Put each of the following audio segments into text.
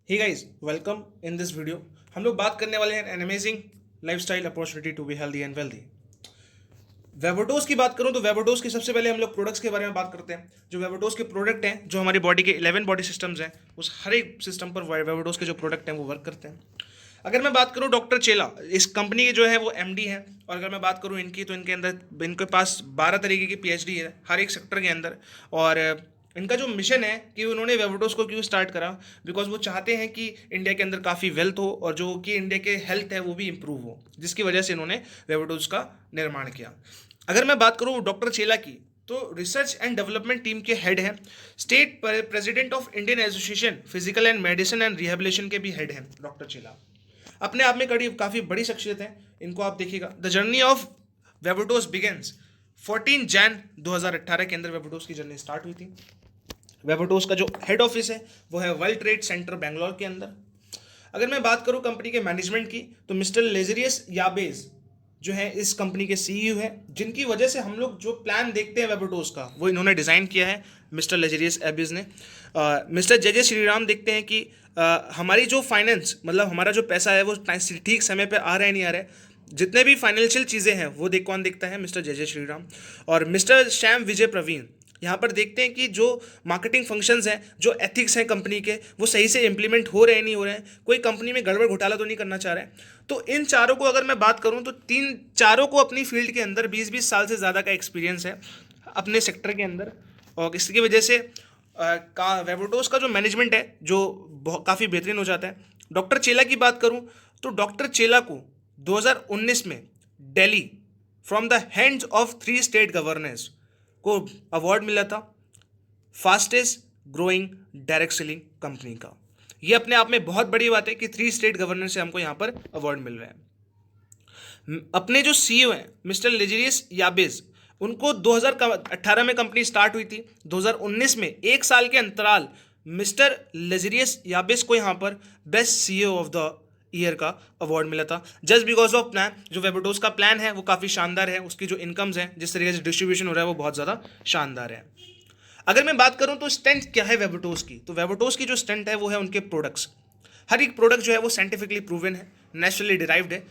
Hey guys, welcome in this video. हम लोग बात करने वाले हैं an amazing lifestyle opportunity to be healthy and wealthy. वेबोटोस की बात करूं तो वेबोटोस के सबसे पहले हम लोग प्रोडक्ट्स के बारे में बात करते हैं। जो वेबोटोस के प्रोडक्ट हैं, जो हमारी बॉडी के 11 बॉडी सिस्टम्स हैं, उस हर एक सिस्टम पर वेबोटोस के जो प्रोडक्ट हैं वो वर्क करते हैं। अगर मैं बात करूं डॉक्टर चेला, इस कंपनी के जो है वो एमडी है। और अगर मैं बात करूं इनकी, तो इनके पास 12 तरीके की पीएचडी है हर एक सेक्टर के अंदर। और इनका जो मिशन है कि उन्होंने वेबोटोस को क्यों स्टार्ट करा, बिकॉज वो चाहते हैं कि इंडिया के अंदर काफ़ी वेल्थ हो और जो कि इंडिया के हेल्थ है वो भी इंप्रूव हो, जिसकी वजह से इन्होंने वेबोटोस का निर्माण किया। अगर मैं बात करूं डॉक्टर चेला की, तो रिसर्च एंड डेवलपमेंट टीम के हेड हैं। State president of Indian association physical and medicine and rehabilitation के भी हेड हैं डॉक्टर चेला। अपने आप में काफ़ी बड़ी शख्सियत है। इनको आप देखिएगा। द जर्नी ऑफ वेबोटोस बिगेंस 14 जैन 2018 के अंदर वेबोटोस की जर्नी स्टार्ट हुई थी। वेबोटोस का जो हेड ऑफिस है वो है वर्ल्ड ट्रेड सेंटर बेंगलोर के अंदर। अगर मैं बात करूं कंपनी के मैनेजमेंट की, तो मिस्टर लेजरियस याबेज जो है इस कंपनी के सीईओ है, जिनकी वजह से हम लोग जो प्लान देखते हैं वेबोटोस का वो इन्होंने डिज़ाइन किया है मिस्टर लेजरियस एबिज ने। मिस्टर जे जे श्रीराम देखते हैं कि हमारी जो फाइनेंस, मतलब हमारा जो पैसा है वो ठीक समय पे आ रहा है नहीं आ रहा है, जितने भी फाइनेंशियल चीज़ें हैं वो कौन देखता है, मिस्टर जे जे श्रीराम। और मिस्टर श्याम विजय प्रवीण यहाँ पर देखते हैं कि जो मार्केटिंग फंक्शंस हैं, जो एथिक्स हैं कंपनी के, वो सही से इंप्लीमेंट हो रहे हैं नहीं हो रहे हैं, कोई कंपनी में गड़बड़ घोटाला तो नहीं करना चाह रहे हैं। तो इन चारों को अगर मैं बात करूँ तो चारों को अपनी फील्ड के अंदर 20-20 साल से ज़्यादा का एक्सपीरियंस है अपने सेक्टर के अंदर। और इसकी वजह से वेबोटोस का जो मैनेजमेंट है जो काफ़ी बेहतरीन हो जाता है। डॉक्टर चेला की बात करूँ तो डॉक्टर चेला को 2019 में Delhi from the hands of 3 state governors को अवार्ड मिला था fastest growing direct selling company का। ये अपने आप में बहुत बड़ी बात है कि 3 स्टेट गवर्नर से हमको यहाँ पर अवार्ड मिल रहा है। अपने जो सीईओ हैं मिस्टर लेजरियस याबेज, उनको 2018 में कंपनी स्टार्ट हुई थी। 2019 में 1 साल के अंतराल मिस्टर लेजरियस याबेज को यहाँ पर best CEO of the year का अवार्ड मिला था, जस्ट बिकॉज ऑफ प्लान। जो वेबोटोस का प्लान है वो काफ़ी शानदार है, उसकी जो इनकम्स हैं, जिस तरीके से डिस्ट्रीब्यूशन हो रहा है वो बहुत ज़्यादा शानदार है। अगर मैं बात करूं तो स्ट्रेंथ क्या है वेबोटोस की, तो वेबोटोस की जो स्ट्रेंथ है वो है उनके प्रोडक्ट्स। हर एक प्रोडक्ट जो है वो साइंटिफिकली प्रूवन है, नेचुरली डिराइव्ड है।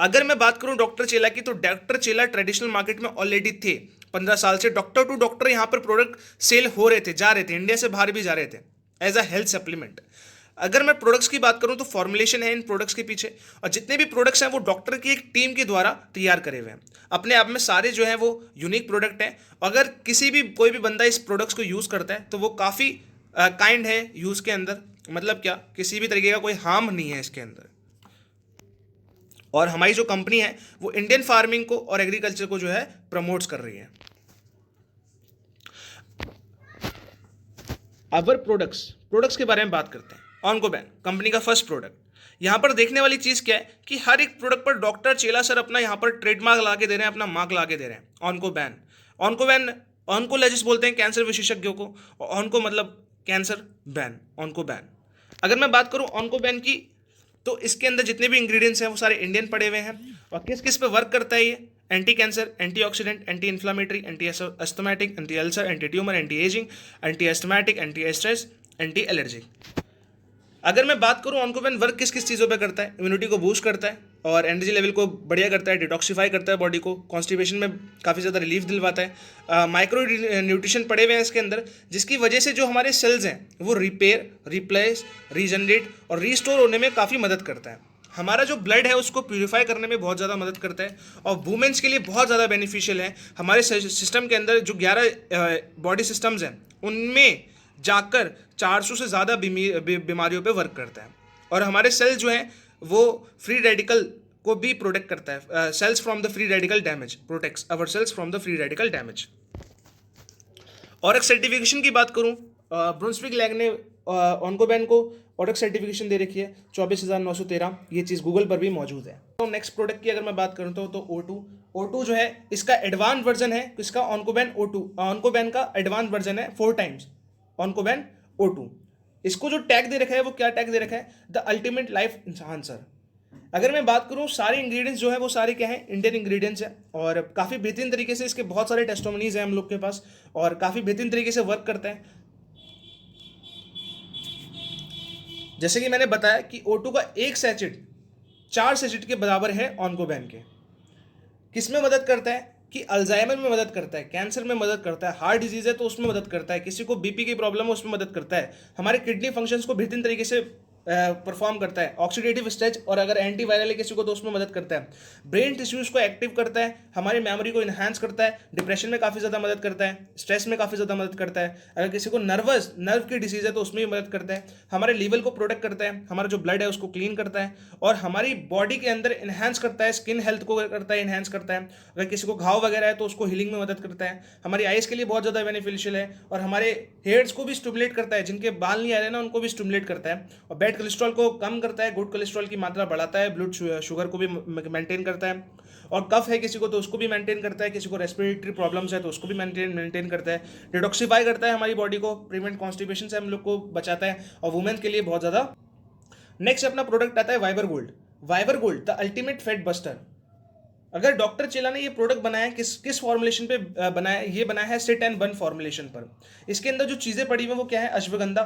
अगर मैं बात करूं डॉक्टर चेला की, तो डॉक्टर चेला ट्रेडिशनल मार्केट में ऑलरेडी थे 15 साल से। डॉक्टर टू डॉक्टर यहाँ पर प्रोडक्ट सेल हो रहे थे, जा रहे थे, इंडिया से बाहर भी जा रहे थे एज अ हेल्थ सप्लीमेंट। अगर मैं प्रोडक्ट्स की बात करूं तो फॉर्मुलेशन है इन प्रोडक्ट्स के पीछे, और जितने भी प्रोडक्ट्स हैं वो डॉक्टर की एक टीम के द्वारा तैयार करे हुए हैं। अपने आप में सारे जो हैं वो यूनिक प्रोडक्ट हैं। अगर कोई भी बंदा इस प्रोडक्ट्स को यूज़ करता है तो वो काफ़ी काइंड है यूज़ के अंदर, मतलब क्या, किसी भी तरीके का कोई हार्म नहीं है इसके अंदर। और हमारी जो कंपनी है वो इंडियन फार्मिंग को और एग्रीकल्चर को जो है प्रमोट्स कर रही है। अवर प्रोडक्ट्स के बारे में बात करते हैं। ऑनकोबैन कंपनी का फर्स्ट प्रोडक्ट। यहाँ पर देखने वाली चीज़ क्या है कि हर एक प्रोडक्ट पर डॉक्टर चेला सर अपना यहाँ पर ट्रेडमार्क ला के दे रहे हैं, अपना मार्क ला के दे रहे हैं। ऑनकोबैन ऑनकोलॉजिस्ट बोलते हैं कैंसर विशेषज्ञों को, और ऑनको मतलब कैंसर बैन, ऑनकोबैन। अगर मैं बात करूँ ऑनकोबैन की, तो इसके अंदर जितने भी इंग्रेडिएंट्स हैं वो सारे इंडियन पड़े हुए हैं। और किस किस पे वर्क करता है ये? Anti cancer, anti oxidant, anti inflammatory, anti asthmatic, anti ulcer, anti tumour, anti ageing, anti asthmatic, anti stress, anti allergic. अगर मैं बात करूं ऑनकोबैन वर्क किस किस चीज़ों पे करता है, इम्यूनिटी को बूस्ट करता है और एनर्जी लेवल को बढ़िया करता है, डिटॉक्सीफाई करता है बॉडी को, कॉन्स्टिपेशन में काफ़ी ज़्यादा रिलीफ दिलवाता है। माइक्रो न्यूट्रिशन पड़े हुए हैं इसके अंदर, जिसकी वजह से जो हमारे सेल्स हैं वो रिपेयर, रिप्लेस, रीजनरेट और रीस्टोर होने में काफ़ी मदद करता है। हमारा जो ब्लड है उसको प्यूरिफाई करने में बहुत ज़्यादा मदद करता है, और वुमेन्स के लिए बहुत ज़्यादा बेनिफिशियल है। हमारे सिस्टम के अंदर जो 11 बॉडी सिस्टम्स हैं उनमें जाकर 400 से ज़्यादा बीमारियों पे वर्क करता है। और हमारे सेल जो हैं वो फ्री रेडिकल को भी प्रोटेक्ट करता है। Cells from the free radical damage, protects our cells from the free radical damage. और एक सर्टिफिकेशन की बात करूँ, ब्रुंसविक लैब ने ऑनकोबैन को ऑडक सर्टिफिकेशन दे रखी है 24,913। ये चीज़ गूगल पर भी मौजूद है। तो नेक्स्ट प्रोडक्ट की अगर मैं बात करूँ तो O2 जो है इसका एडवांस वर्जन है, इसका ऑनकोबैन O2, ऑनकोबैन का एडवांस वर्जन है 4 टाइम्स ऑनकोबैन O2। इसको जो टैग दे रखा है वो क्या टैग दे रखा है? The ultimate life enhancer. अगर मैं बात करूँ सारे इंग्रेडिएंट्स जो है वो सारे क्या है? इंडियन इंग्रेडिएंट्स हैं, और काफ़ी बेहतरीन तरीके से इसके बहुत सारे टेस्टोमनीज हैं हम लोग के पास, और काफ़ी बेहतरीन तरीके से वर्क करता है। जैसे कि मैंने बताया कि O2 का एक सैचेट 4 सैचेट के बराबर है ऑन्कोबैन के। किस में मदद करता है कि अल्जाइमर में मदद करता है, कैंसर में मदद करता है, हार्ट डिजीज है तो उसमें मदद करता है, किसी को बीपी की प्रॉब्लम है उसमें मदद करता है, हमारे किडनी फंक्शंस को बेहतरीन तरीके से परफॉर्म करता है, ऑक्सीडेटिव स्ट्रेच और अगर एंटीवायरल है किसी को तो उसमें मदद करता है, ब्रेन टिश्यूज को एक्टिव करता है, हमारी मेमोरी को इन्हांस करता है, डिप्रेशन में काफ़ी ज़्यादा मदद करता है, स्ट्रेस में काफ़ी ज़्यादा मदद करता है, अगर किसी को नर्व की डिसीज है तो उसमें भी मदद करता है, हमारे लीवर को प्रोटेक्ट करता है, हमारा जो ब्लड है उसको क्लीन करता है और हमारी बॉडी के अंदर इन्हांस करता है, स्किन हेल्थ को करता है, इन्हांस करता है, अगर किसी को घाव वगैरह है तो उसको हीलिंग में मदद करता है, हमारी आइज़ के लिए बहुत ज़्यादा बेनिफिशियल है और हमारे हेयर्स को भी स्टिमुलेट करता है, जिनके बाल नहीं आ रहे ना उनको भी स्टिमुलेट करता है और बैड कोलेस्ट्रॉल को कम करता है, गुड कोलेस्ट्रॉल की मात्रा बढ़ाता है, ब्लड शुगर को भी मेंटेन करता है और कफ है किसी को तो उसको भी मेंटेन करता है, किसी को रेस्पिरेटरी प्रॉब्लम्स है तो उसको भी मेंटेन करता है, डिटॉक्सिफाई करता है हमारी बॉडी को, प्रिवेंट कॉन्स्टिपेशन से हम लोग को बचाता है और वुमेन के लिए बहुत ज़्यादा। नेक्स्ट अपना प्रोडक्ट आता है Viber gold. Viber gold the ultimate fat buster. अगर डॉक्टर चेला ने ये प्रोडक्ट बनाया किस फॉर्मुलेशन पे बनाया, ये बनाया है सिट एंड बर्न फॉर्मुलेशन पर। इसके अंदर जो चीज़ें पड़ी हुई हैं वो क्या है, अश्वगंधा,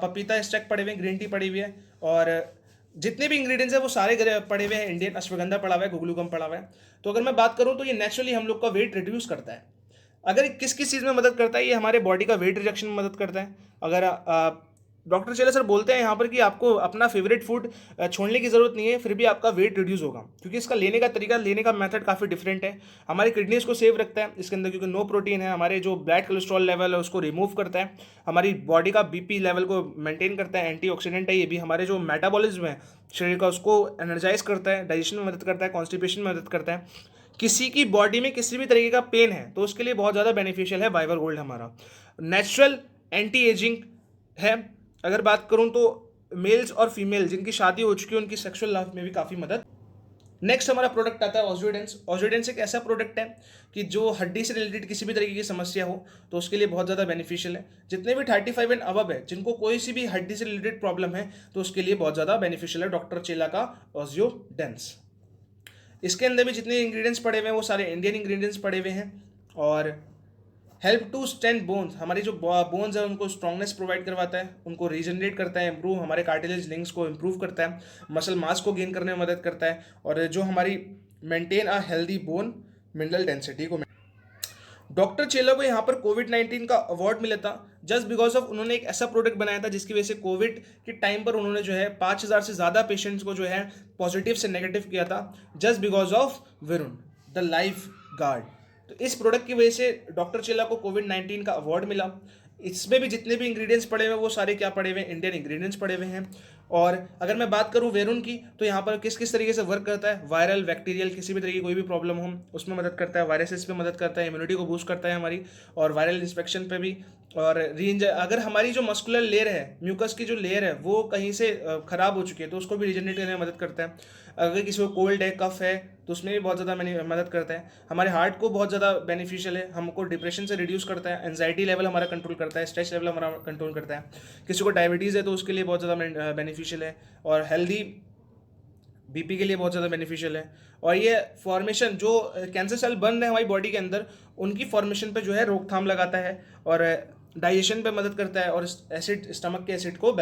पपीता एक्सट्रैक्ट पड़े हुए हैं, ग्रीन टी पड़ी हुई है और जितने भी इंग्रेडिएंट्स हैं वो सारे पड़े हुए हैं, इंडियन अश्वगंधा पड़ा हुआ है, गुगलूकम पड़ा हुआ है। तो अगर मैं बात करूँ तो ये नेचुरली हम लोग का वेट रिड्यूस करता है। अगर किस किस चीज़ में मदद करता है, ये हमारे बॉडी का वेट रिडक्शन में मदद करता है। अगर डॉक्टर चेला सर बोलते हैं यहाँ पर कि आपको अपना फेवरेट फूड छोड़ने की ज़रूरत नहीं है, फिर भी आपका वेट रिड्यूस होगा, क्योंकि इसका लेने का तरीका, लेने का मेथड काफ़ी डिफरेंट है। हमारी किडनीज को सेव रखता है इसके अंदर, क्योंकि नो प्रोटीन है, हमारे जो ब्लड कोलेस्ट्रॉल लेवल है उसको रिमूव करता है, हमारी बॉडी का बीपी लेवल को मेंटेन करता है, एंटीऑक्सीडेंट है ये भी, हमारे जो मेटाबॉलिज्म है शरीर का उसको एनर्जाइज करता है, डाइजेशन में मदद करता है, कॉन्स्टिपेशन में मदद करता है। किसी की बॉडी में किसी भी तरीके का पेन है तो उसके लिए बहुत ज़्यादा बेनिफिशियल है वाइबर गोल्ड। हमारा नेचुरल एंटी एजिंग है। अगर बात करूं तो मेल्स और फीमेल जिनकी शादी हो चुकी है उनकी सेक्सुअल लाइफ में भी काफ़ी मदद। नेक्स्ट हमारा प्रोडक्ट आता है ऑजियोडेंस। ऑजियोडेंस एक ऐसा प्रोडक्ट है कि जो हड्डी से रिलेटेड किसी भी तरीके की समस्या हो तो उसके लिए बहुत ज़्यादा बेनिफिशियल है। जितने भी 35 एंड अबव है जिनको कोई सी भी हड्डी से रिलेटेड प्रॉब्लम है तो उसके लिए बहुत ज़्यादा बेनिफिशियल है डॉक्टर चेला का ऑजियोडेंस। इसके अंदर भी जितने इंग्रेडिएंट्स पड़े हुए हैं वो सारे इंडियन इंग्रेडिएंट्स पड़े हुए हैं और हेल्प टू स्ट्रेंथ बोन्स, हमारी जो बोन्स है उनको स्ट्रॉन्गनेस प्रोवाइड करवाता है, उनको रीजनरेट करता है, इंप्रूव हमारे कार्टिलेज लिंक्स को इंप्रूव करता है, मसल मास को गेन करने में मदद करता है और जो हमारी maintain a healthy bone mineral density को। डॉक्टर चेला को यहाँ पर कोविड-19 का अवार्ड मिला था जस्ट बिकॉज ऑफ उन्होंने एक ऐसा प्रोडक्ट बनाया था जिसकी वजह से कोविड के टाइम पर उन्होंने जो है 5000 से ज़्यादा पेशेंट्स को जो है पॉजिटिव से नेगेटिव किया था, just because of Varun the life guard. तो इस प्रोडक्ट की वजह से डॉक्टर चेला को कोविड-19 का अवार्ड मिला। इसमें भी जितने भी इंग्रेडिएंट्स पड़े हुए हैं वो सारे क्या पड़े हुए हैं, इंडियन इंग्रेडिएंट्स पड़े हुए हैं। और अगर मैं बात करूं वेरुन की तो यहाँ पर किस किस तरीके से वर्क करता है, वायरल बैक्टीरियल किसी भी तरीके की कोई भी प्रॉब्लम हो उसमें मदद करता है, वायरसेस पे मदद करता है, इम्यूनिटी को बूस्ट करता है हमारी और वायरल इंस्पेक्शन पे भी। और अगर हमारी जो मस्कुलर लेयर है, म्यूकस की जो लेयर है वो कहीं से खराब हो चुकी है तो उसको भी रीजनरेट करने में मदद करता है। अगर किसी को कोल्ड है, कफ है तो उसमें भी बहुत ज़्यादा मदद करता है। हमारे हार्ट को बहुत ज़्यादा बेनिफिशियल है, हमको डिप्रेशन से रिड्यूस करता है, एंजाइटी लेवल हमारा कंट्रोल करता है, स्ट्रेस लेवल हमारा कंट्रोल करता है। किसी को डायबिटीज़ है तो उसके लिए बहुत ज़्यादा बेनिफिशियल है और हेल्दी बीपी के लिए बहुत ज़्यादा बेनिफिशियल है। और ये फॉर्मेशन जो कैंसर सेल बन रहे हैं हमारी बॉडी के अंदर उनकी फॉर्मेशन पे जो है रोकथाम लगाता है और डाइजेशन पे मदद करता है और एसिड, स्टमक के एसिड को।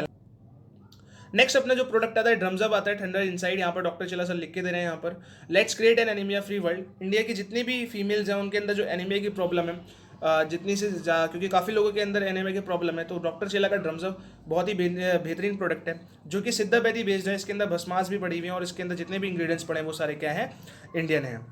नेक्स्ट अपना जो प्रोडक्ट आता है ड्रम्सअप आता है ठंडर इनसाइड। यहाँ पर डॉक्टर चेला सर लिख के दे रहे हैं यहाँ पर, let's create an anaemia free world. India की जितनी भी फीमेल्स हैं उनके अंदर जो एनीमिया की प्रॉब्लम है जितनी से क्योंकि काफ़ी लोगों के अंदर एनीमिया की प्रॉब्लम है तो डॉक्टर चेला का ड्रम्सअप बहुत ही बेहतरीन प्रोडक्ट है जो कि सिद्धापैथी बेस्ड है। इसके अंदर भस्मास भी पड़ी हुई है और इसके अंदर जितने भी इंग्रेडिएंट्स पड़े हैं वो सारे क्या हैं, इंडियन हैं।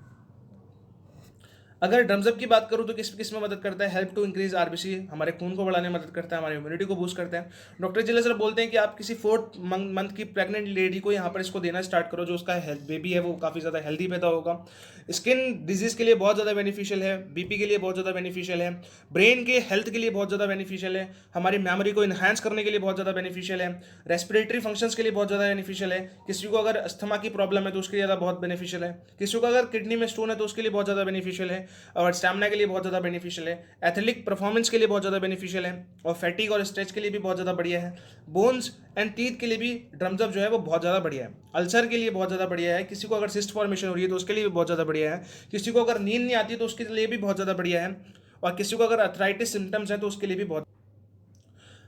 अगर ड्रम्सअप की बात करूँ तो किस में मदद करता है, हेल्प टू इंक्रीज आरबीसी, हमारे खून को बढ़ाने में मदद करता है, हमारी इम्यूनिटी को बूस्ट करता है। डॉक्टर जिला सर बोलते हैं कि आप किसी 4th मंथ की प्रेग्नेंट लेडी को यहाँ पर इसको देना स्टार्ट करो, जो उसका बेबी है वो काफ़ी ज़्यादा हेल्दी पैदा होगा। स्किन डिजीज के लिए बहुत ज़्यादा बेनिफिशियल है, बीपी के लिए बहुत ज़्यादा बेनिफिशियल है, ब्रेन के हेल्थ के लिए बहुत ज़्यादा बेनिफिशियल है, हमारी मेमोरी को इन्हांस करने के लिए बहुत ज़्यादा बेनिफिशियल है, रेस्पिरेटरी फंक्शंस के लिए बहुत ज़्यादा बेनिफिशियल है। किसी को अगर अस्थमा की प्रॉब्लम है तो उसके लिए ज़्यादा बहुत बेनिफिशियल है, किसी को अगर किडनी में स्टोन है तो उसके लिए बहुत ज़्यादा बेनिफिशियल है और स्टैमिना के लिए बहुत ज़्यादा बेनिफिशियल है, एथलेटिक परफॉर्मेंस के लिए बहुत ज़्यादा बेनिफिशियल है और फैटिक और स्ट्रेच के लिए भी बहुत ज़्यादा बढ़िया है। बोन्स एंड टीथ के लिए भी ड्रम्सअप जो है वो बहुत ज़्यादा बढ़िया है। अल्सर के लिए बहुत ज़्यादा बढ़िया है, किसी को अगर सिस्ट फॉर्मेशन हो रही है तो उसके लिए भी बहुत ज़्यादा बढ़िया है, किसी को अगर नींद नहीं आती तो उसके लिए भी बहुत ज़्यादा बढ़िया है और किसी को अगर अर्थराइटिस सिम्टम्स हैं तो उसके लिए भी बहुत।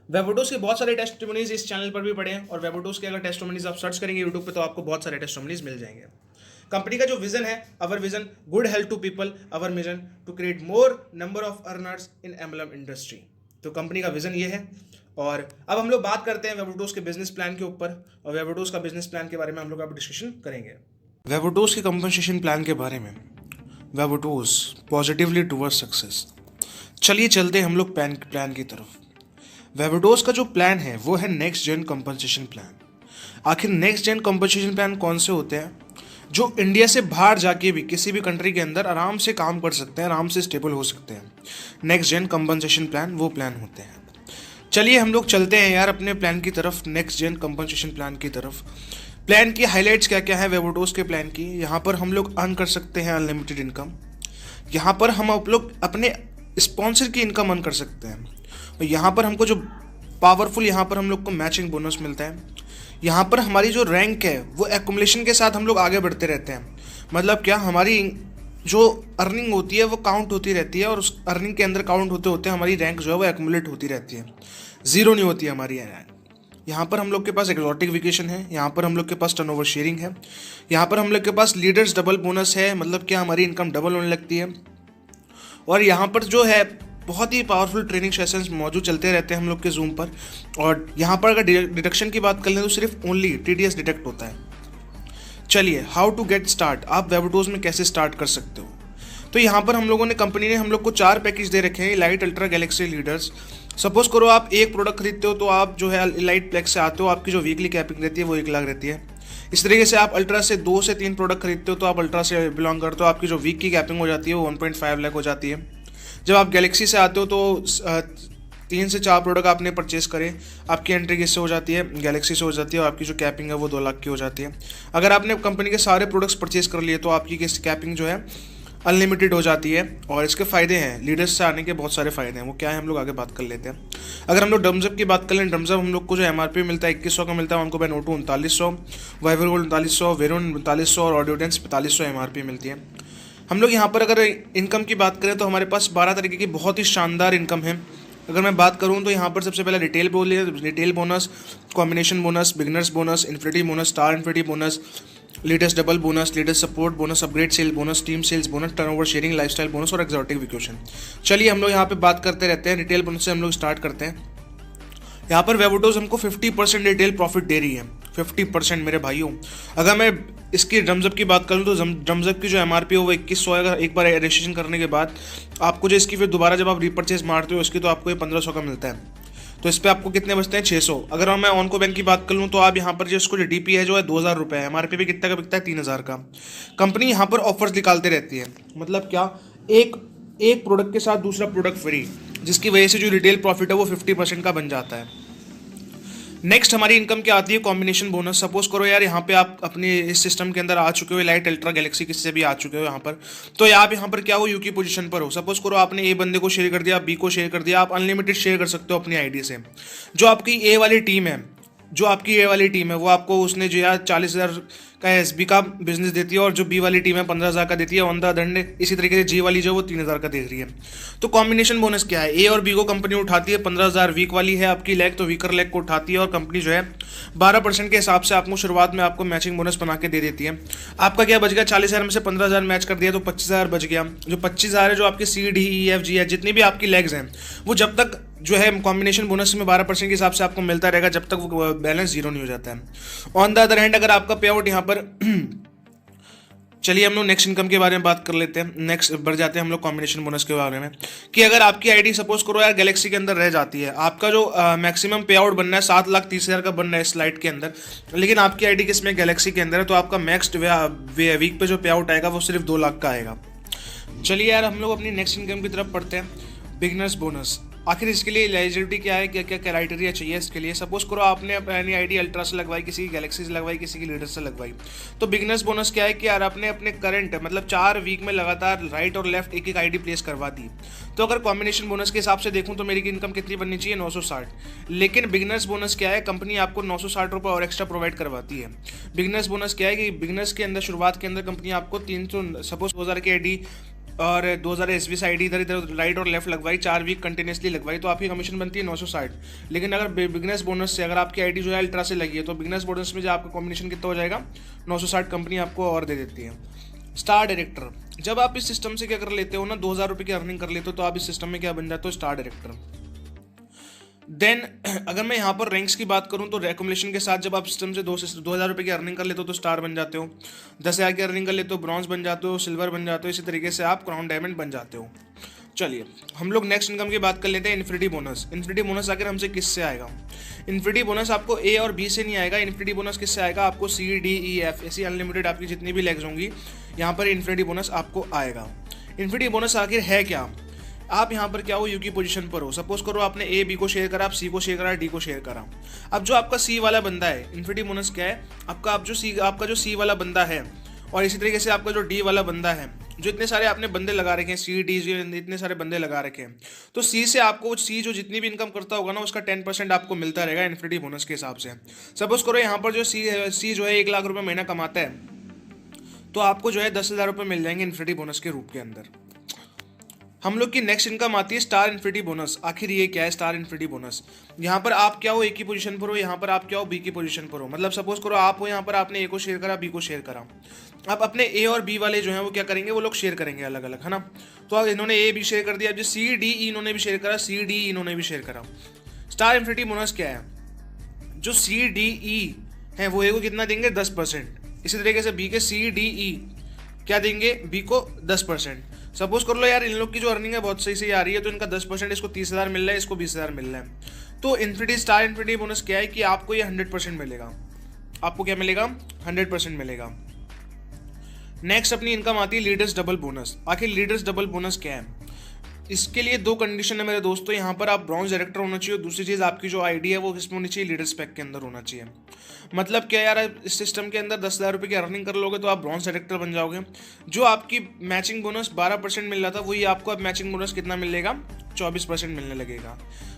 वेबोटोस के बहुत सारे टेस्टिमोनीज इस चैनल पर भी पड़े हैं, और वेबोटोस के अगर टेस्टिमोनीज आप सर्च करेंगे यूट्यूब पे तो आपको बहुत सारे टेस्टिमोनीज मिल जाएंगे। कंपनी का जो विजन है, our vision good health to people, our mission to create more number of earners in MLM industry. तो कंपनी का विजन ये है। और अब हम लोग बात करते हैं वेबोटोस के बिजनेस प्लान के ऊपर, और वेबोटोस का बिजनेस प्लान के बारे में हम लोग अब डिस्कशन करेंगे। वेबोटोस के कंपनसेशन प्लान के बारे में, वेबोटोस पॉजिटिवली टुवर्ड्स सक्सेस। चलिए चलते हैं हम लोग प्लान की तरफ। वेबोटोस का जो प्लान है वो है नेक्स्ट जेन कंपनसेशन प्लान। आखिर नेक्स्ट जेन कंपनसेशन प्लान कौन से होते हैं? जो इंडिया से बाहर जाके भी किसी भी कंट्री के अंदर आराम से काम कर सकते हैं, आराम से स्टेबल हो सकते हैं। नेक्स्ट जेन कंपनसेशन प्लान वो प्लान होते हैं। चलिए हम लोग चलते हैं यार अपने प्लान की तरफ, नेक्स्ट जेन कंपनसेशन प्लान की तरफ। प्लान की हाईलाइट्स क्या क्या है वेबोटोस के प्लान की? यहाँ पर हम लोग अर्न कर सकते हैं अनलिमिटेड इनकम। यहाँ पर हम आप लोग अपने स्पॉन्सर की इनकम अर्न कर सकते हैं। और यहाँ पर हमको जो पावरफुल यहाँ पर हम लोग को मैचिंग बोनस मिलता है। यहाँ पर हमारी जो रैंक है वो एक्युमुलेशन के साथ हम लोग आगे बढ़ते रहते हैं। मतलब क्या, हमारी जो अर्निंग होती है वो काउंट होती रहती है, और उस अर्निंग के अंदर काउंट होते होते हमारी रैंक जो है वो एक्युमुलेट होती रहती है, ज़ीरो नहीं होती है हमारी रैंक। यहाँ पर हम लोग के पास एक्सोटिक वेकेशन है, यहाँ पर हम लोग के पास टर्नओवर शेयरिंग है, यहाँ पर हम लोग के पास लीडर्स डबल बोनस है, मतलब क्या हमारी इनकम डबल होने लगती है। और यहाँ पर जो है बहुत ही पावरफुल ट्रेनिंग सेशंस मौजूद चलते रहते हैं हम लोग के जूम पर। और यहाँ पर अगर डिडक्शन की बात कर लें तो सिर्फ ओनली TDS डिडक्ट होता है। चलिए हाउ टू गेट स्टार्ट, आप वेबोटोस में कैसे स्टार्ट कर सकते हो? तो यहाँ पर हम लोगों ने, कंपनी ने हम लोग को 4 पैकेज दे रखे हैं, elite, ultra, Galaxy, leaders. Suppose करो आप एक प्रोडक्ट खरीदते हो तो आप जो है इलाइट प्लेक्स से आते हो, आपकी जो वीकली कैपिंग रहती है वो 1 लाख रहती है। इस तरीके से आप अल्ट्रा से 2 से 3 प्रोडक्ट खरीदते हो तो आप अल्ट्रा से बिलोंग करते हो, आपकी जो वीक की कैपिंग हो जाती है वो 1.5 लाख हो जाती है। जब आप गैलेक्सी से आते हो तो 3 से 4 प्रोडक्ट आपने परचेस करे, आपकी एंट्री किससे हो जाती है? गैलेक्सी से हो जाती है, और आपकी जो कैपिंग है वो 2 लाख की हो जाती है। अगर आपने कंपनी के सारे प्रोडक्ट्स परचेस कर लिए तो आपकी कैपिंग जो है अनलिमिटेड हो जाती है। और इसके फ़ायदे हैं, लीडर्स से आने के बहुत सारे फ़ायदे हैं, वो क्या है हम लोग आगे बात कर लेते हैं। अगर हम लोग ड्रम्सअप की बात कर लें, ड्रम्सअप हम लोग को जो MRP मिलता है 2100 का मिलता है, उनको ban O2 3900, Viber gold 3900, Veyron 4500 और ऑडियोडेंस 4500 MRP मिलती है। हम लोग यहाँ पर अगर इनकम की बात करें तो हमारे पास 12 तरीके की बहुत ही शानदार इनकम है। अगर मैं बात करूँ तो यहाँ पर सबसे पहले retail bonus, combination bonus, beginners bonus, infinity bonus, star infinity bonus, latest double bonus, latest support bonus, upgrade sale bonus, team sales bonus, turnover sharing, lifestyle bonus और एक्सोटिक वेकेशन। चलिए हम लोग यहाँ पे बात करते रहते हैं। रिटेल बोनस से हम लोग स्टार्ट करते हैं। यहाँ पर वेबोटोस हमको 50% रिटेल प्रॉफिट दे रही है, 50% मेरे भाइयों। अगर मैं इसकी ड्रम्सअप की बात करूँ तो ड्रम्सअप की जो MRP है वो 2100 है। अगर एक बार रजिस्ट्रेशन करने के बाद आपको जो इसकी फिर दोबारा जब आप रीपरचेज मारते हो इसकी तो आपको ये 1500 का मिलता है। तो इस पर आपको कितने बचते हैं? 600। अगर मैं ऑनको बैंक की बात कर लूँ तो आप यहाँ पर जो इसको जो DP है जो है 2000 रुपये है, MRP भी कितना का बिकता है? 3000 का। कंपनी यहाँ पर ऑफर्स निकालते रहती है, मतलब क्या, एक प्रोडक्ट के साथ दूसरा प्रोडक्ट फ्री, जिसकी वजह से जो रिटेल प्रॉफिट है वो 50% का बन जाता है। नेक्स्ट हमारी इनकम क्या आती है? Combination bonus. सपोज करो यार यहाँ पे आप अपने इस सिस्टम के अंदर आ चुके हो, लाइट, अल्ट्रा, गैलेक्सी किसी से भी आ चुके हो यहाँ पर, तो आप यहाँ पर क्या हो, यू की पोजीशन पर हो। सपोज करो आपने A बंदे को शेयर कर दिया, B को शेयर कर दिया, आप अनलिमिटेड शेयर कर सकते हो अपनी आईडी से। जो आपकी A वाली टीम है वो आपको उसने जो यार 40,000 का SB का बिजनेस देती है, और जो B वाली टीम है 15,000 का देती है ऑन द अदर हैंड। इसी तरीके से G वाली जो वो 3,000 का दे रही है। तो कॉम्बिनेशन बोनस क्या है? A और B को कंपनी उठाती है, 15,000 वीक वाली है आपकी लेग तो वीकर लेग को उठाती है, और कंपनी जो है 12% के हिसाब से आपको शुरुआत में आपको मैचिंग बोनस बना के दे देती है। आपका क्या बच गया? 40,000 में से 15,000 मैच कर दिया तो 25,000 बच गया। जो 25,000 है जो आपकी C, D, E, F, G है, जितनी भी आपकी लेग्स हैं वो जब तक जो है कॉम्बिनेशन बोनस में 12% के हिसाब से आपको मिलता रहेगा जब तक वो बैलेंस 0 नहीं हो जाता है। ऑन द अदर हैंड अगर आपका पे आउट यहाँ पर चलिए हम लोग नेक्स्ट इनकम के बारे में बात कर लेते हैं। नेक्स्ट बढ़ जाते हैं हम लोग कॉम्बिनेशन बोनस के बारे में, कि अगर आपकी आईडी सपोज करो यार गैलेक्सी के अंदर रह जाती है, आपका जो मैक्सिमम पे आउट बनना है 7,30,000 का बनना है इस स्लाइड के अंदर, लेकिन आपकी आईडी किसमें? गैलेक्सी के अंदर है, तो आपका मैक्स वीक पे जो पे आउट आएगा वो सिर्फ 2 लाख का आएगा। चलिए यार हम लोग अपनी नेक्स्ट इनकम की तरफ पढ़ते हैं। बिगनर्स बोनस, आखिर इसके लिए एलिजिबिलिटी क्या है, क्या क्या क्राइटेरिया चाहिए इसके लिए? सपोज करो आपने अपनी आईडी अल्ट्रा से लगवाई, किसी की गैलेक्सी से लगवाई, किसी की लीडर से लगवाई, तो बिगनर्स बोनस क्या है कि यार आपने अपने करंट मतलब 4 वीक में लगातार राइट और लेफ्ट एक आईडी प्लेस करवा दी। तो अगर कॉम्बिनेशन बोनस के हिसाब से देखूँ तो मेरी इनकम कितनी बननी चाहिए? 960। लेकिन बिगनर्स बोनस क्या है? कंपनी आपको 960 रुपये और एक्स्ट्रा प्रोवाइड करवाती है। बिगनर्स बोनस क्या है कि बिगनर्स के अंदर शुरुआत के अंदर कंपनी आपको 300 सपोज 2000 की आईडी और 2000 एसबीआई आईडी इधर इधर राइट और लेफ्ट लगवाई, 4 वीक कंटिन्यूसली लगवाई, तो आपकी कमीशन बनती है 960। लेकिन अगर बिगनेस बोनस से अगर आपकी आईडी जो है अल्ट्रा से लगी है तो बिगनेस बोनस में जो आपका कॉम्बिनेशन कितना हो जाएगा, 960 कंपनी आपको और दे देती है। स्टार डायरेक्टर, जब आप इस सिस्टम से क्या कर लेते हो ना, 2000 रुपये की अर्निंग कर लेते हो, तो आप इस सिस्टम में क्या बन जाते हो, स्टार डायरेक्टर। देन अगर मैं यहाँ पर रैंक्स की बात करूँ तो रेकमेंडेशन के साथ जब आप सिस्टम से 2000 रुपये की अर्निंग कर लेते हो तो स्टार बन जाते हो, 10,000 की अर्निंग कर लेते हो ब्रॉन्ज बन जाते हो, सिल्वर बन जाते हो, इसी तरीके से आप क्राउन डायमंड बन जाते हो। चलिए हम लोग नेक्स्ट इनकम की बात कर लेते हैं, इन्फिनिटी बोनस। इन्फिनिटी बोनस आखिर हमसे किससे आएगा? इन्फिनिटी बोनस आपको ए और बी से नहीं आएगा, इन्फिनिटी बोनस किससे आएगा? आपको सी डी ई एफ ऐसी अनलिमिटेड आपकी जितनी भी लेग्स होंगी यहाँ पर इन्फिनिटी बोनस आपको आएगा। इन्फिनिटी बोनस आखिर है क्या? आप यहाँ पर क्या हो, यू की पोजीशन पर हो, सपोज करो आपने ए बी को शेयर करा, आप सी को शेयर करा, डी को शेयर करा। अब जो आपका सी वाला बंदा है, इन्फिनिटी बोनस क्या है आपका, आपका जो सी वाला बंदा है और इसी तरीके से आपका जो डी वाला बंदा है, जो इतने सारे आपने बंदे लगा रखे हैं, सी डी इतने सारे बंदे लगा रखे हैं, तो सी से आपको सी जो जितनी भी इनकम करता होगा ना उसका 10% आपको मिलता रहेगा इन्फिनिटी बोनस के हिसाब से। सपोज करो यहाँ पर जो सी जो है 1 लाख रुपये महीना कमाता है, तो आपको जो है 10,000 रुपये मिल जाएंगे इन्फिनिटी बोनस के रूप के अंदर। हम लोग की नेक्स्ट इनकम आती है स्टार इन्फिनिटी बोनस। आखिर ये क्या है स्टार इन्फिनिटी बोनस? यहाँ पर आप क्या हो, ए की पोजीशन पर हो, यहाँ पर आप क्या हो, बी की पोजीशन पर हो। मतलब सपोज करो आप हो यहाँ पर, आपने ए को शेयर करा, बी को शेयर करा। अब अपने ए और बी वाले जो हैं वो क्या करेंगे, वो लोग शेयर करेंगे अलग अलग, है ना। तो अब इन्होंने ए भी शेयर कर दिया, अब जो सी डी ई इन्होंने भी शेयर करा, सी डी ई इन्होंने भी शेयर करा। स्टार इन्फिनिटी बोनस क्या है? जो सी डी ई है वो ए को कितना देंगे, 10%। इसी तरीके से बी के सी डी ई क्या देंगे, बी को 10%। सपोज कर लो यार इन लोग की जो अर्निंग है बहुत सही से आ रही है, तो इनका 10%, इसको 30,000 मिल रहा है, इसको 20,000 मिल रहा है। तो इन्फिनिटी स्टार इन्फिनिटी बोनस क्या है कि आपको ये 100% मिलेगा। आपको क्या मिलेगा, 100% मिलेगा। नेक्स्ट अपनी इनकम आती है लीडर्स डबल बोनस। आखिर लीडर्स डबल बोनस क्या है? इसके लिए 2 कंडीशन है मेरे दोस्तों। यहाँ पर आप ब्रॉन्ज डायरेक्टर होना चाहिए, और दूसरी चीज़ आपकी जो आईडी है वो किसमें होनी चाहिए, लीडर्स पैक के अंदर होना चाहिए। मतलब क्या यार, इस सिस्टम के अंदर 10,000 रुपये की अर्निंग कर लोगे तो आप ब्रॉन्ज डायरेक्टर बन जाओगे। जो आपकी मैचिंग बोनस 12% मिल रहा था, वही आपको अब मैचिंग बोनस कितना मिलेगा, 24% मिलने लगेगा।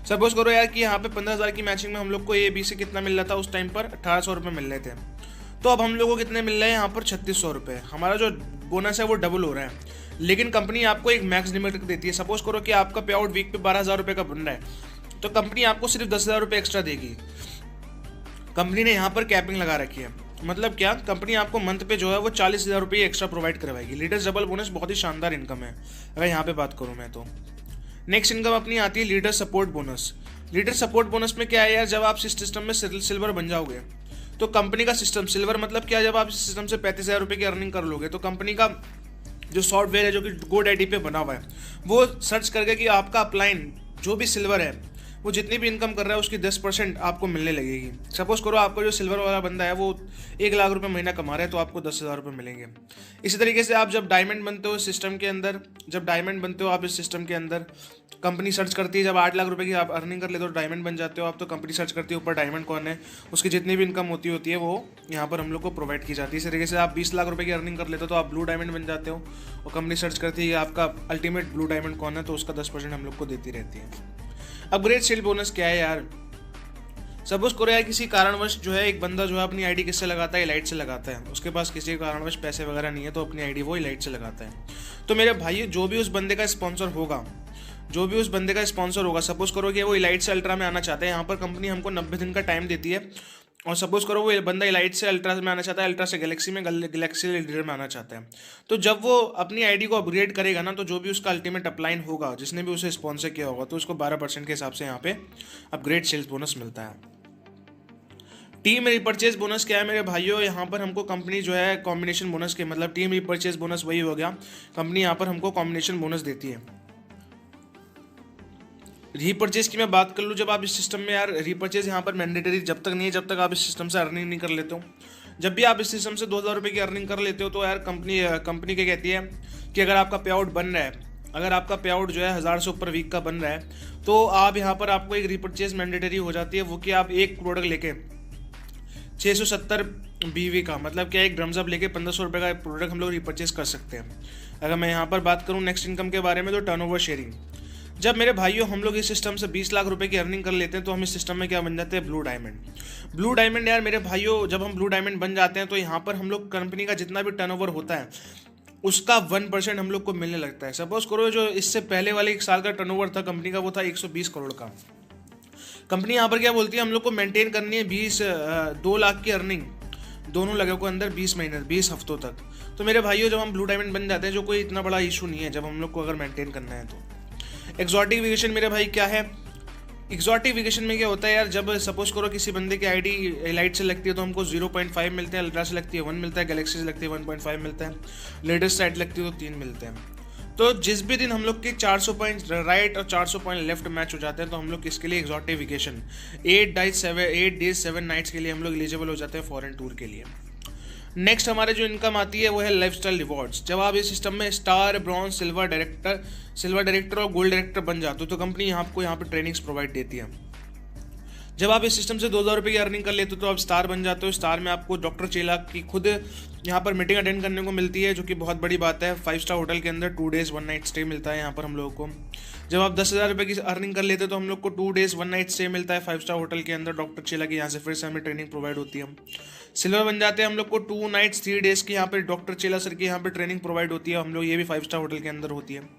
सपोज करो यार कि यहाँ पे 15,000 की मैचिंग में हम लोग को ए बी से कितना मिल रहा था, उस टाइम पर 1,800 रुपये मिल रहे थे, तो अब हम लोगों को कितने मिल रहे हैं यहाँ पर, 3,600 रुपये। हमारा जो बोनस है वो डबल हो रहा है। लेकिन कंपनी आपको एक मैक्स लिमिट देती है। सपोज करो कि आपका पे आउट वीक पे 12,000 रुपये का बन रहा है, तो कंपनी आपको सिर्फ 10,000 रुपये एक्स्ट्रा देगी। कंपनी ने यहाँ पर कैपिंग लगा रखी है। मतलब क्या, कंपनी आपको मंथ पे जो है वो 40,000 रुपये एक्स्ट्रा प्रोवाइड करवाएगी। लीडर्स डबल बोनस बहुत ही शानदार इनकम है अगर यहाँ पे बात करूँ मैं तो। नेक्स्ट इनकम अपनी आती है leader support bonus. Leader support bonus में क्या है यार, जब आप इस सिस्टम में सिल्वर बन जाओगे तो कंपनी का सिस्टम, सिल्वर मतलब क्या, जब आप इस सिस्टम से 35,000 रुपये की अर्निंग कर लोगे तो कंपनी का जो सॉफ्टवेयर है जो कि GoDaddy पे बना हुआ है, वो सर्च करके कि आपका अपलाइन जो भी सिल्वर है वो जितनी भी इनकम कर रहा है उसकी 10% आपको मिलने लगेगी। सपोज करो आपका जो सिल्वर वाला बंदा है वो 1 लाख रुपये महीना कमा रहा है, तो आपको 10,000 रुपये मिलेंगे। इसी तरीके से आप जब डायमंड बनते हो इस सिस्टम के अंदर, जब डायमंड बनते हो आप इस सिस्टम के अंदर, कंपनी सर्च करती है, जब 8 लाख रुपए की आप अर्निंग कर लेते हो डायमंड बन जाते हो आप, तो कंपनी सर्च करती है ऊपर डायमंड कौन है, उसकी जितनी भी इनकम होती है वो यहाँ पर हम लोग को प्रोवाइड की जाती है। इस तरीके से आप 20 लाख रुपए की अर्निंग कर लेते हो तो आप ब्लू डायमंड बन जाते हो, और कंपनी सर्च करती है आपका अल्टीमेट ब्लू डायमंड कौन है, तो उसका 10% हम लोग को देती रहती है। अपग्रेड शील्ड बोनस क्या है यार? सपोज करो यार किसी कारणवश जो है एक बंदा जो है अपनी आईडी किससे लगाता है, इलाइट से लगाता है। उसके पास किसी कारणवश पैसे वगैरह नहीं है तो अपनी आईडी वो इलाइट से लगाता है। तो मेरे भाई जो भी उस बंदे का स्पॉन्सर होगा, सपोज करो कि वो इलाइट से अल्ट्रा में आना चाहता है, यहाँ पर कंपनी हमको 90 दिन का टाइम देती है। और सपोज करो वो बंदा इलाइट से अल्ट्रा में आना चाहता है, अल्ट्रा से गैलेक्सी में, गैलेक्सी लीडर में आना चाहता है। तो जब वो अपनी आईडी को अपग्रेड करेगा ना, तो जो भी उसका अल्टीमेट अपलाइन होगा, जिसने भी उसे स्पॉन्सर किया होगा, तो उसको 12% के हिसाब से यहाँ पे अपग्रेड सेल्स बोनस मिलता है। टीम रिपर्चेज बोनस क्या है मेरे भाइयों? यहाँ पर हमको कंपनी जो है कॉम्बिनेशन बोनस के, मतलब टीम रिपर्चेज बोनस वही हो गया, कंपनी यहाँ पर हमको कॉम्बिनेशन बोनस देती है। रीपर्चेज की मैं बात कर लूँ, जब आप इस सिस्टम में यार, रीपर्चेज यहाँ पर मैंडेटरी जब तक नहीं है जब तक आप इस सिस्टम से अर्निंग नहीं कर लेते हो। जब भी आप इस सिस्टम से 2,000 रुपये की अर्निंग कर लेते हो तो यार कंपनी क्या कहती है कि अगर आपका पे आउट बन रहा है, अगर आपका पे आउट जो है 1,000 से ऊपर वीक का बन रहा है, तो आप यहाँ पर आपको एक रीपर्चेज मैंडेटरी हो जाती है, वो कि आप एक प्रोडक्ट लेके 670 BV का, मतलब क्या, एक ड्रम्स अप लेके 1,500 रुपये का प्रोडक्ट हम लोग रिपर्चेज कर सकते हैं। अगर मैं यहाँ पर बात करूँ नेक्स्ट इनकम के बारे में, तो टर्नओवर शेयरिंग। जब मेरे भाइयों हम लोग इस सिस्टम से 20 लाख रुपए की अर्निंग कर लेते हैं तो हम इस सिस्टम में क्या बन जाते हैं, ब्लू डायमंड। ब्लू डायमंड यार मेरे भाइयों, जब हम ब्लू डायमंड बन जाते हैं तो यहाँ पर हम लोग कंपनी का जितना भी टर्नओवर होता है उसका 1% हम लोग को मिलने लगता है। सपोज करो जो इससे पहले वाले एक साल का टर्नओवर था कंपनी का, वो था 120 करोड़ का। कंपनी यहाँ पर क्या बोलती है, हम लोग को मेंटेन करनी है 2 लाख की अर्निंग दोनों लगों को अंदर 20 महीने 20 हफ्तों तक। तो मेरे भाइयों, जब हम ब्लू डायमंड बन जाते हैं, जो कोई इतना बड़ा इशू नहीं है जब हम लोग को अगर मेंटेन करना है तो। एक्सोटिक वेकेशन मेरे भाई क्या है, एक्सोटिक वेकेशन में क्या होता है यार, जब सपोज करो किसी बंदे की आईडी एलाइट से लगती है तो हमको 0.5 मिलते हैं, अल्ट्रा से लगती है 1 मिलता है, गैलेक्सी से लगती है 1.5 मिलता है, लेटेस्ट साइट लगती है तो 3 मिलते हैं। तो जिस भी दिन हम लोग के 400 पॉइंट राइट और 400 पॉइंट लेफ्ट मैच हो जाते हैं तो हम लोग किसके लिए, एक्सोटिक वेकेशन 8 डेज 7 नाइट्स के लिए हम लोग एलिजिबल हो जाते हैं फॉरेन टूर के लिए। नेक्स्ट हमारे जो इनकम आती है वो है लाइफस्टाइल रिवॉर्ड्स। जब आप इस सिस्टम में स्टार, ब्रॉन्ज, सिल्वर डायरेक्टर और गोल्ड डायरेक्टर बन जाते हो तो कंपनी आपको यहाँ पे ट्रेनिंग्स प्रोवाइड देती है। जब आप इस सिस्टम से 2000 रुपये की अर्निंग कर लेते हो तो आप स्टार बन जाते हो। स्टार में आपको डॉक्टर चेला की खुद यहाँ पर मीटिंग अटेंड करने को मिलती है, जो कि बहुत बड़ी बात है। 5 स्टार होटल के अंदर 2 डेज 1 नाइट स्टे मिलता है यहाँ पर हम लोगों को। जब आप 10,000 रुपये की अर्निंग कर लेते हो तो हम लोग को 2 डेज 1 नाइट स्टे मिलता है 5 स्टार होटल के अंदर डॉक्टर चेला की। यहाँ से फिर से हमें ट्रेनिंग प्रोवाइड होती है। सिल्वर बन जाते हैं हम लोग को 2 नाइट्स 3 डेज की यहाँ पर डॉक्टर चेला सर की यहाँ पर ट्रेनिंग प्रोवाइड होती है। हम लोग ये भी 5 स्टार होटल के अंदर होती है।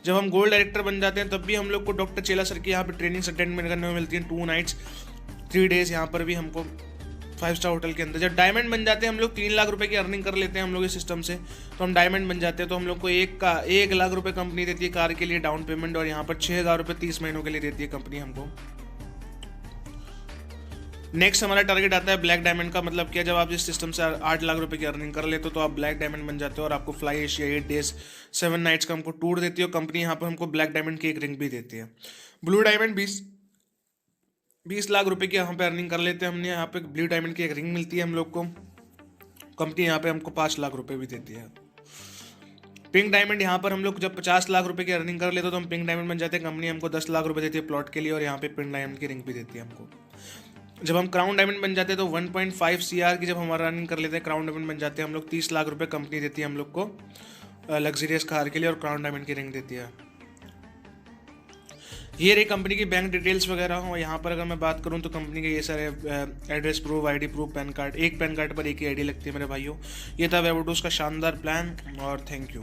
जब हम गोल्ड डायरेक्टर बन जाते हैं तब भी हम लोग को डॉक्टर चेला सर की यहाँ पर ट्रेनिंग अटेंड करने में मिलती है 2 नाइट्स 3 डेज यहाँ पर भी हमको 5 स्टार होटल के अंदर। जब डायमंड बन जाते हैं हम लोग 3 लाख रुपए की अर्निंग कर लेते हैं हम लोग इस सिस्टम से, तो हम डायमंड बन जाते हैं तो हम लोग को 1 लाख रुपए कंपनी देती है कार के लिए डाउन पेमेंट, और यहाँ पर 6,000 रुपये 30 महीनों के लिए देती है कंपनी हमको। नेक्स्ट हमारा टारगेट आता है ब्लैक डायमंड का। मतलब क्या, जब आप इस सिस्टम से 8 लाख रुपए की अर्निंग कर लेते हो तो आप ब्लैक डायमंड बन जाते हो और आपको फ्लाई एशिया 8 डेज 7 नाइट्स का हमको टूर देती है कंपनी। यहाँ पर हमको ब्लैक डायमंड की एक रिंग भी देती है। ब्लू डायमंड 20 लाख रुपए की यहाँ पे अर्निंग कर लेते हैं हमने। यहाँ पे ब्लू डायमंड की एक रिंग मिलती है हम लोग को, कंपनी यहाँ पे हमको 5 लाख रुपए भी देती है। पिंक डायमंड यहाँ पर हम लोग जब 50 लाख रुपए की अर्निंग कर लेते हो तो हम पिंक डायमंड बन जाते हैं। कंपनी हमको 10 लाख रुपए देती है प्लॉट के लिए, और यहाँ पे पिंक डायमंड की रिंग भी देती है हमको। जब हम क्राउन डायमंड बन जाते हैं तो 1.5 CR की जब हमारा अर्निंग कर लेते हैं क्राउन डायमंड बन जाते हैं हम लोग। 30 लाख रुपए कंपनी देती है हम लोग को लग्जरियस कार के लिए, और क्राउन डायमंड की रिंग देती है। ये रही कंपनी की बैंक डिटेल्स वगैरह हो। यहाँ पर अगर मैं बात करूँ तो कंपनी के ये सारे address proof, ID proof, pan card, एक पैन कार्ड पर एक ही आईडी लगती है मेरे भाइयों। ये था वेबोटोस का शानदार प्लान, और थैंक यू।